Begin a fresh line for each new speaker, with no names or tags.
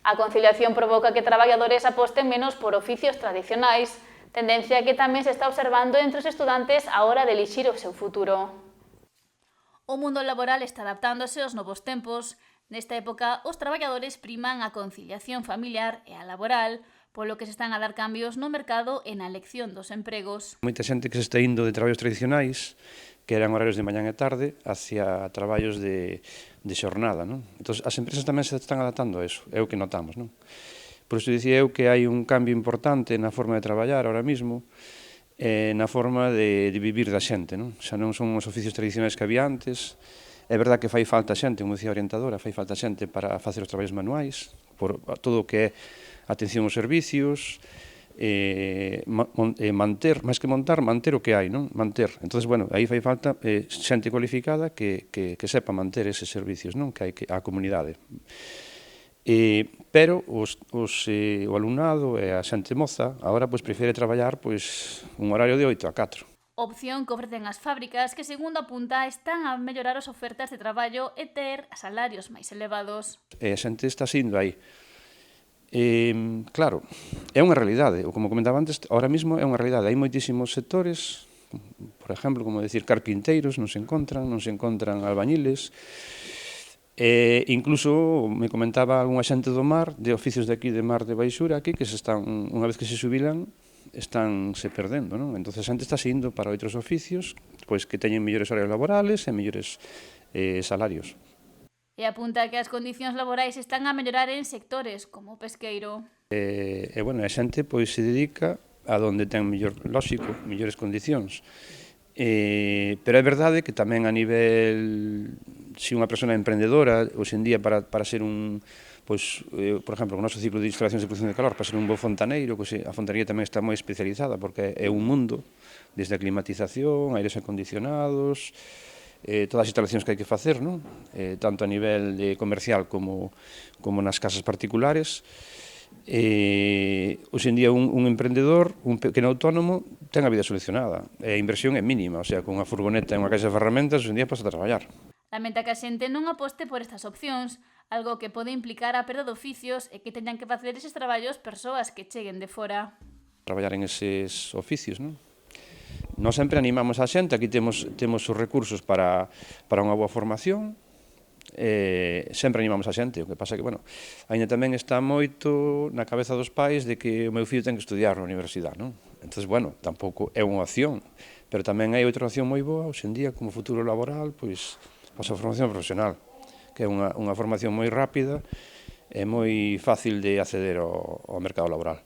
A conciliación provoca que traballadores aposten menos por oficios tradicionais, tendencia que tamén se está observando entre os estudantes á hora de elixir o seu futuro. O mundo laboral está adaptándose aos novos tempos. Nesta época, os traballadores priman a conciliación familiar e a laboral, polo que se están a dar cambios no mercado e na elección dos empregos.
Moita xente que se está indo de traballos tradicionais, que eran horarios de mañán e tarde, hacia traballos de xornada, non? Entón, as empresas tamén se están adaptando a eso, é o que notamos, non? Por iso dicía eu que hai un cambio importante na forma de traballar ahora mismo, na forma de vivir da xente, non? Xa non son os oficios tradicionais que había antes. É verdad que fai falta xente, como dicía a orientadora, fai falta xente para facer os traballos manuais, por todo o que é atención aos servicios, manter, máis que montar, manter o que hai, non? Manter. Entón, bueno, aí fai falta xente cualificada que sepa manter eses servicios, non? Que hai á comunidade. Pero o alumnado e a xente moza agora prefire traballar un horario de 8 a 4.
Opción que ofrecen as fábricas que, segundo apunta, están a mellorar as ofertas de traballo e ter salarios máis elevados.
A xente está indo aí. Claro, é unha realidade, como comentaba antes, ahora mesmo é unha realidade. Hai moitísimos sectores, por exemplo, como decir, carpinteiros non se encontran albañiles, incluso me comentaba algunha xente do mar, de oficios de aquí de Mar de Baixura, aquí, que unha vez que se xubilan, estánse perdendo, non? Entón, a xente está indo para outros oficios, que teñen mellores horarios laborales e mellores salarios.
E apunta que as condicións laborais están a mellorar en sectores como o pesqueiro.
Bueno, a xente se dedica a donde ten mellores condicións. Pero é verdade que tamén a nivel, se unha persona é emprendedora, hoxe en día para ser por exemplo, o noso ciclo de instalacións de produción de calor, para ser un bo fontaneiro, a fontanería tamén está moi especializada, porque é un mundo, desde a climatización, aires acondicionados, todas as instalacións que hai que facer, non? Tanto a nivel comercial como nas casas particulares. Hoxe en día un emprendedor, un pequeno autónomo, ten a vida solucionada. A inversión é mínima, o sea, con unha furgoneta e unha caixa de ferramentas, hoxe en día pasa a traballar.
Lamenta que a xente non aposte por estas opcións, algo que pode implicar a perda de oficios e que teñan que facer eses traballos persoas que cheguen de fora.
Traballar en eses oficios, non? Nós sempre animamos a xente, aquí temos os recursos para unha boa formación, sempre animamos a xente, o que pasa que, bueno, ainda tamén está moito na cabeza dos pais de que o meu fillo ten que estudiar na universidade, non? Entón, bueno, tampouco é unha opción, pero tamén hai outra opción moi boa, hoxe en día, como futuro laboral, a formación profesional, que é unha formación moi rápida e moi fácil de acceder ao mercado laboral.